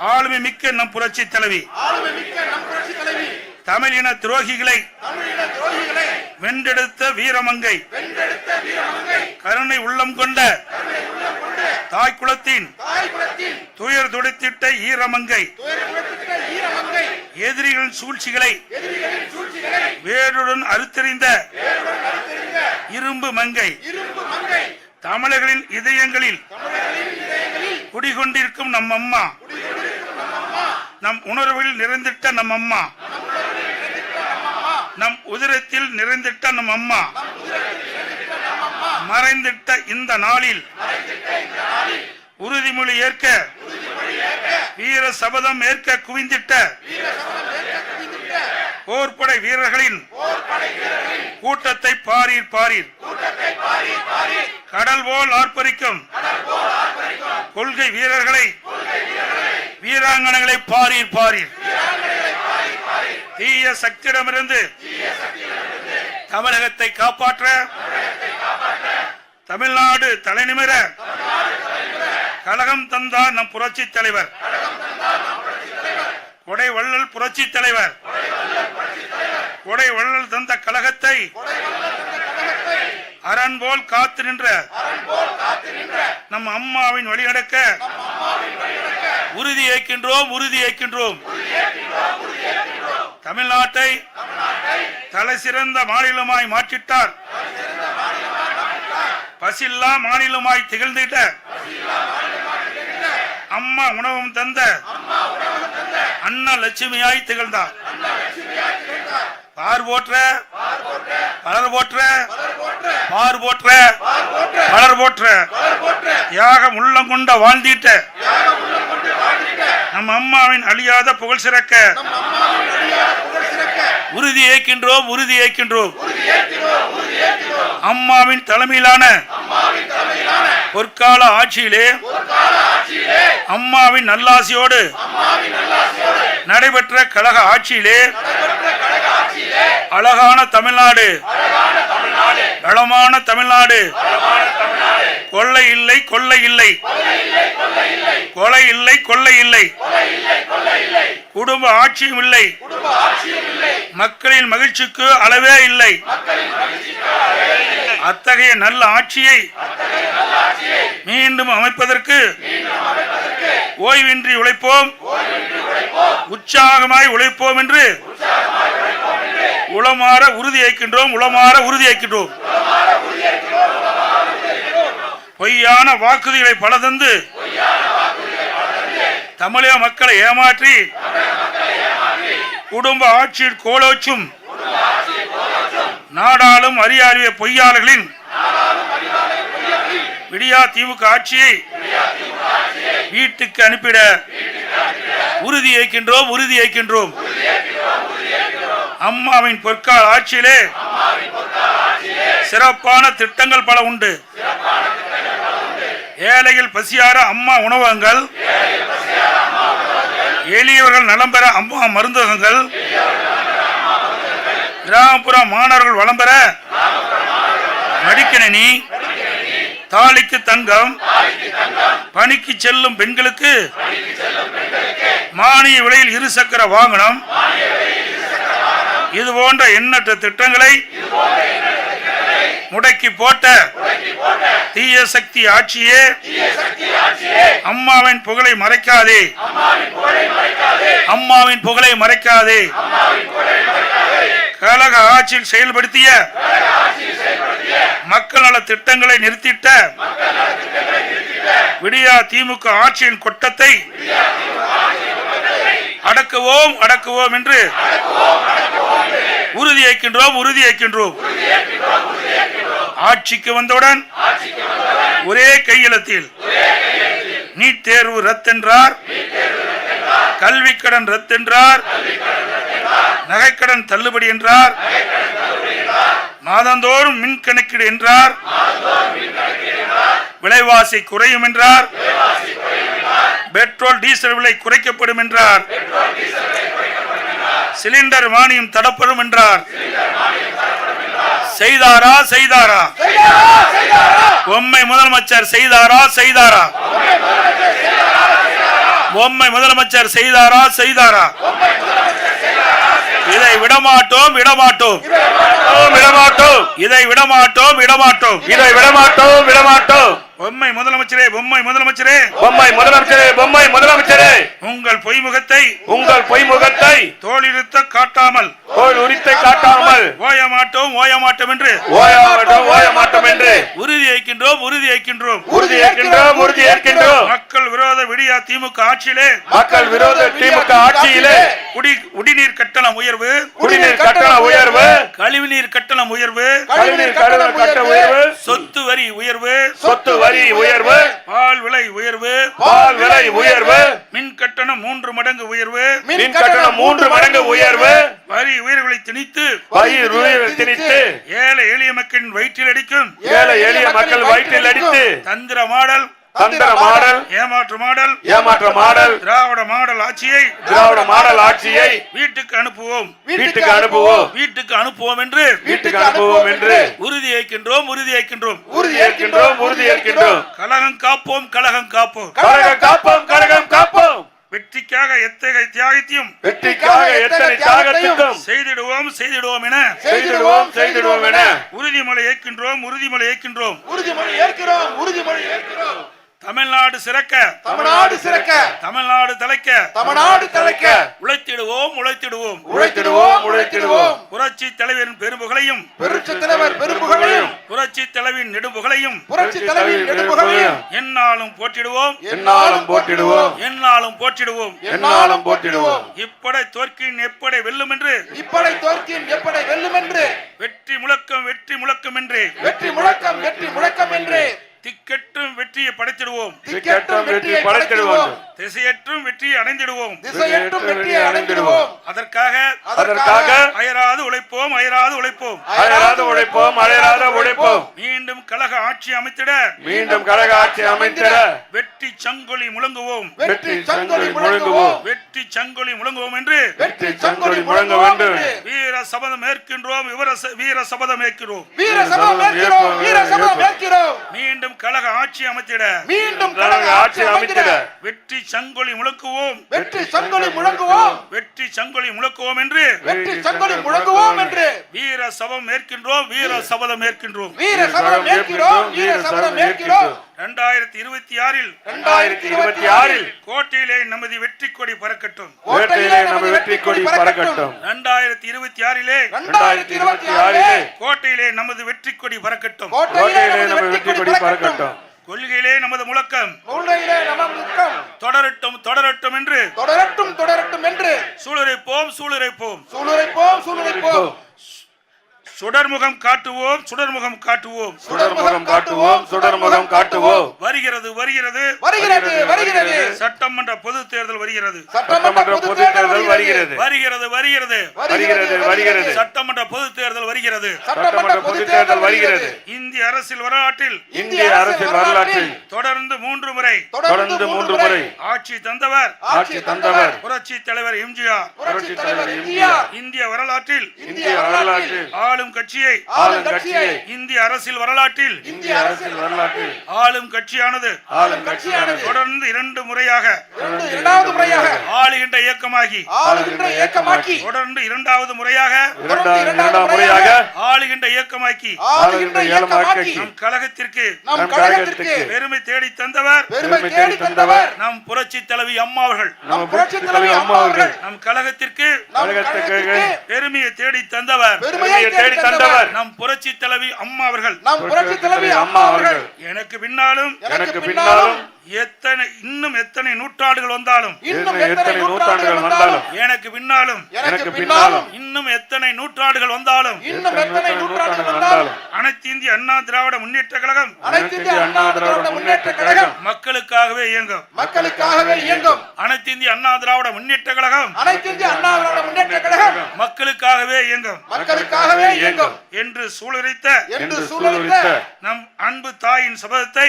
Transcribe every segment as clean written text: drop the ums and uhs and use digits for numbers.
ஆளுமை மிக்க நம் புரட்சி தலைவி தமிழின துரோகிகளை வென்றெடுத்த வீரமங்கை கருணை உள்ளம் கொண்ட தாய்க்குளத்தின் துயர் துடைத்திட்ட ஈரமங்கை எதிரிகளின் சூழ்ச்சிகளை வேருடன் அறுத்தறிந்த இரும்பு மங்கை தமிழர்களின் இதயங்களில் குடிகொண்டிருக்கும் நம் அம்மா, நம் உணர்வில் நிறைந்திட்ட நம் அம்மா, நம் உதிரத்தில் நிறைந்திட்ட நம் அம்மா, மறைந்திட்ட இந்த நாளில் உறுதிமொழி ஏற்க வீர சபதம் ஏற்க குவிந்திட்ட போர்படை வீரர்களின் கூட்டத்தை பாரீர் பாரீர். கடல் போல் ஆர்ப்பரிக்கும் கொள்கை வீரர்களை வீராங்கனைகளை பாரீர் பாரீர். தீய சக்தியிடமிருந்து தமிழகத்தை காப்பாற்ற தமிழ்நாடு தலைநிமிர கழகம் தந்தார் நம் புரட்சி தலைவர், கொடை வள்ளல் புரட்சி தலைவர். கொடை வள்ளல் தந்த கழகத்தை அரண் போல் காத்து நின்ற நம் அம்மாவின் வழிநடக்க உறுதி ஏற்கின்றோம் உறுதி ஏற்கின்றோம். தமிழ்நாட்டை தலை சிறந்த மாநிலமாய் மாற்றிட்டார், பசில்லா மாநிலமாய் திகழ்ந்திட்ட அம்மா உணவும் தந்த அண்ணா லட்சுமியாய் திகழ்ந்தார். பார் போற்ற பலர் போற்ற பார் போற்ற பலர் போற்ற தியாகம் உள்ளம் கொண்ட வாழ்ந்திட்ட நம் அம்மாவின் அழியாத புகழ் சிறக்க உறுதி ஏற்கின்றோம் உறுதி ஏற்கின்றோம். அம்மாவின் தலைமையிலான பொற்கால ஆட்சியிலே அம்மாவின் நல்லாசியோடு நடைபெற்ற கழக ஆட்சியிலே அழகான தமிழ்நாடு, வளமான தமிழ்நாடு, கொள்ளை இல்லை கொள்ளை இல்லை, கொலை இல்லை கொள்ளை இல்லை, குடும்ப ஆட்சியும் இல்லை, மக்களின் மகிழ்ச்சிக்கு அளவே இல்லை. அத்தகைய நல்ல ஆட்சியை மீண்டும் அமைப்பதற்கு ஓய்வின்றி உழைப்போம், உற்சாகமாய் உழைப்போம் என்று உளமாற உறுதி ஏற்கின்றோம் உளமாற உறுதி ஏற்கின்றோம். பொய்யான வாக்குறுதிகளை பல தந்து தமிழக மக்களை ஏமாற்றி குடும்ப ஆட்சியில் கோலோச்சும் நாடாளும் அறியாறிய பொய்யாளர்களின் விடியா திமுக ஆட்சியை வீட்டுக்கு அனுப்பிட உறுதி ஏற்கின்றோம் உறுதி ஏற்கின்றோம். அம்மாவின் பொற்கால ஆட்சியிலே சிறப்பான திட்டங்கள் பல உண்டு. ஏழைகள் பசியார அம்மா உணவகங்கள், எளியவர்கள் நலம் பெற அம்மா மருந்தகங்கள், கிராமப்புற மாணவர்கள் வளம் பெற மடிக்கணினி, தாலிக்கு தங்கம், பணிக்கு செல்லும் பெண்களுக்கு மானிய விலையில் இருசக்கர வாகனம், இது போன்ற எண்ணற்ற திட்டங்களை முடக்கி போட்ட தீய சக்தி ஆட்சியே அம்மாவின் புகழை மறைக்காதே, அம்மாவின் புகழை மறைக்காதே. கழக ஆட்சியில் செயல்படுத்திய மக்கள் நல திட்டங்களை நிறுத்திட்ட விடியா திமுக ஆட்சியின் கொட்டத்தை அடக்குவோம் அடக்குவோம் என்று உறுதி ஏற்கின்றோம் உறுதி ஏற்கின்றோம். ஆட்சிக்கு வந்தவுடன் ஒரே கையெழுத்தில் நீட் தேர்வு ரத்தென்றார், கல்வி கடன் ரத்தென்றார், நகைக்கடன் தள்ளுபடி என்றார், மாதந்தோறும் மின் கணக்கீடு என்றார், விலைவாசி குறையும் என்றார், பெட்ரோல் டீசல் விலை குறைக்கப்படும் என்றார், சிலிண்டர் மானியம் தடப்படும் என்றார். செய்தாரா செய்தாரா? பொம்மை முதலமைச்சர் செய்தாரா செய்தாரா? பொம்மை முதலமைச்சர் செய்தாரா செய்தாரா? இதை விடமாட்டோம் விடமாட்டோம் விடமாட்டோம் இதை விடமாட்டோம் விடமாட்டோம் இதை விடமாட்டோம் விடமாட்டோம். பொம்மை முதலமைச்சரே பொம்மை முதலமைச்சரே பொம்மை முதலமைச்சரே பொம்மை முதலமைச்சரே உங்கள் பொய்முகத்தை தோலுரித்த காட்டாமல் ஓய மாட்டோம் என்று உறுதி ஏற்கின்றோம். மக்கள் விரோத விடியா திமுக ஆட்சியிலே குடிநீர் கட்டணம் உயர்வு கழிவுநீர் கட்டணம் உயர்வு சொத்து வரி உயர்வு பால் விலை உயர்வு மின் கட்டணம் 3 மடங்கு உயர்வு வரி உயர்வுகளை திணித்து ஏழை எளிய மக்களின் வயிற்றில் அடித்து தந்திர மாடல் ஏமாற்று மாடல் திராவிட மாடல் ஆட்சியை வீட்டுக்கு அனுப்புவோம் என்று உறுதி ஏற்கின்றோம். கழகம் காப்போம் வெற்றிக்காக எத்தனை தியாகத்தையும் செய்திடுவோம் என உறுதிமொழி ஏற்கின்றோம். தமிழ்நாடு சிறக்க தமிழ்நாடு தலைக்க உழைத்திடுவோம். புரட்சி தலைவரின் பெரும்புகளையும் புரட்சி தலைவின் நெடும்புகளையும் என்னாலும் போற்றிடுவோம். இப்படை தோற்கின் எப்படை வெல்லும் என்று வெற்றி முழக்கம் என்று திக்கெட்டும் வெற்றியை படைத்திடுவோம். திசையற்றும் வெற்றியை அடைந்திடுவோம். அதற்காக அயராது உழைப்போம். மீண்டும் கழக ஆட்சி அமைத்திட வெற்றி சங்கொலி முழங்குவோம் என்று வீர சபதம் ஏற்கின்றோம். மீண்டும் கழக ஆட்சி அமைத்திட வெற்றி சங்கொலி முழங்குவோம் என்று வீர சபதம் ஏற்கின்றோம். 2026 கோட்டையிலே நமது வெற்றி கொடி பறக்கட்டும். 2026 கோட்டையிலே நமது வெற்றி கொடி பறக்கட்டும். கொள்கையிலே நமது முழக்கம் தொடரட்டும் என்று சூளுரைப்போம். சுடர்முகம் காட்டுவோம். வருகிறது சட்டமன்ற பொது தேர்தல் வருகிறது. சட்டமன்ற பொது தேர்தல் வருகிறது. இந்திய அரசியல் வரலாற்றில் தொடர்ந்து 3 முறை ஆட்சி தந்தவர் புரட்சி தலைவர் எம்ஜிஆர். இந்திய வரலாற்றில் ஆளும் கட்சியை இந்திய அரசியல் வரலாற்றில் ஆளும் கட்சியானது தொடர்ந்து 2 முறையாக ஆளுகின்ற இயக்கமாகி தொடர்ந்து 2வது முறையாக ஆளுகின்ற இயக்கமாக்கி நம் கழகத்திற்கு பெருமை தேடி தந்தவர் நம் புரட்சி தலைவி அம்மா அவர்கள். நம் கழகத்திற்கு பெருமையை தேடி தந்தவர் நம் புரட்சி தலைவி அம்மா அவர்கள். எனக்கு பின்னாலும் இன்னும் எத்தனை நூற்றாண்டுகள் வந்தாலும் எனக்கு பின்னாலும் இன்னும் எத்தனை நூற்றாண்டுகள் வந்தாலும் அனைத்து இந்திய அண்ணா திராவிட முன்னேற்ற கழகம் மக்களுக்காகவே இயங்கும். அனைத்து இந்திய அண்ணா திராவிட முன்னேற்ற கழகம் மக்களுக்காகவே இயங்கும் என்று சூளுரைத்த நம் அன்பு தாயின் சபதத்தை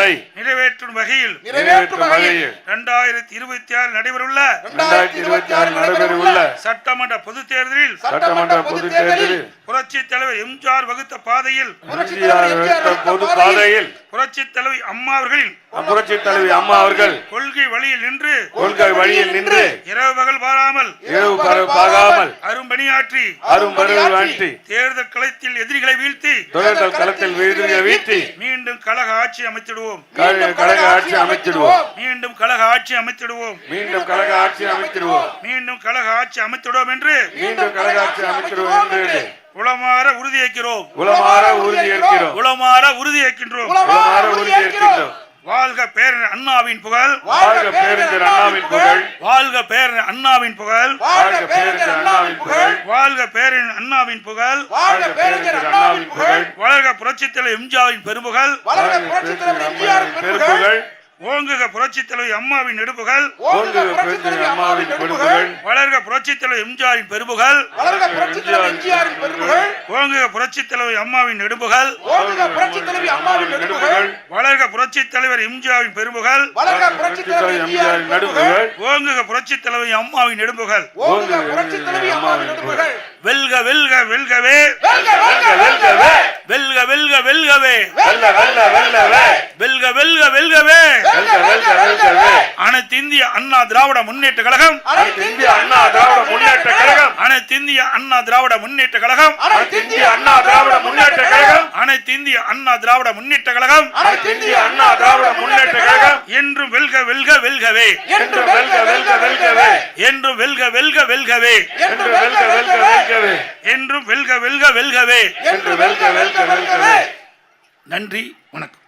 திட்டங்களை நிறைவேற்றும் வகையில் 2026 நடைபெறவுள்ள சட்டமன்ற பொதுத் தேர்தலில் புரட்சி தலைவர் எம்ஜிஆர் வகுத்த பாதையில் புரட்சி தலைவி அம்மா அவர்கள் கொள்கை வழியில் நின்று இரவு பகல் பாராமல் அரும்பணியாற்றி தேர்தல் களத்தில் எதிரிகளை வீழ்த்தி மீண்டும் கழக ஆட்சி அமைத்திடுவோம் என்று உளமாற உறுதியேற்கின்றோம். வாழ்க பேரறிஞர் அண்ணாவின் புகழ், வாழ்க பேரறிஞர் அண்ணாவின் புகழ், வாழ்க பேரறிஞர் அண்ணாவின் புகழ், வாழ்க பேரறிஞர் அண்ணாவின் புகழ், வாழ்க பேரறிஞர் அண்ணாவின் புகழ், வாழ்க பேரறிஞர் அண்ணாவின் புகழ், வாழ்க புரட்சித் தலைவர் எம்ஜிஆரின் பெரும்புகழ், வாழ்க புரட்சித் தலைவர் எம்ஜிஆரின் பெரும்புகழ், ஓங்குக புரட்சித் தலைவர் அம்மாவின் நெடுப்புகழ், ஓங்குக புரட்சித் தலைவர் அம்மாவின் பெரும்புகழ், வளர்க புரட்சித் தலைவர் எம்ஜிஆரின் பெரும்புகழ், வளர்க புரட்சித் தலைவர் எம்ஜிஆரின் பெரும்புகழ், ஓங்குக புரட்சித் தலைவர் அம்மாவின் நெடுப்புகழ், ஓங்குக புரட்சித் தலைவர் அம்மாவின் நெடுப்புகழ், வளர்க புரட்சித் தலைவர் எம்ஜிஆரின் பெரும்புகழ், வளர்க புரட்சித் தலைவர் எம்ஜிஆரின் நெடுப்புகழ், ஓங்குக புரட்சித் தலைவர் அம்மாவின் நெடுப்புகழ், ஓங்குக புரட்சித் தலைவர் அம்மாவின் நெடுப்புகழ். வெல்க வெல்க வெல்கவே, வெல்க வெல்க வெல்கவே, வெல்க வெல்க வெல்கவே, வெல்க வெல்க வெல்கவே, வெல்க வெல்க வெல்கவே, வெல்க வெல்க வெல்கவே. அனைத்து இந்திய அண்ணா திராவிட முன்னேற்ற கழகம், அனைத்து இந்திய அண்ணா திராவிட முன்னேற்ற கழகம், அனைத்து இந்திய அண்ணா திராவிட முன்னேற்ற கழகம், அனைத்து இந்திய அண்ணா திராவிட முன்னேற்ற கழகம், அனைத்து இந்திய அண்ணா திராவிட முன்னேற்ற கழகம், அனைத்து இந்திய அண்ணா திராவிட முன்னேற்ற கழகம். என்றும் வெல்க வெல்க வெல்கவே, என்றும் வெல்க வெல்க வெல்கவே, என்றும் வெல்க வெல்க வெல்கவே, என்றும் வெல்க வெல்க வெல்கவே, என்றும் வெல்க வெல்க வெல்கவே, என்றும் வெல்க வெல்க வெல்கவே. நன்றி, வணக்கம்.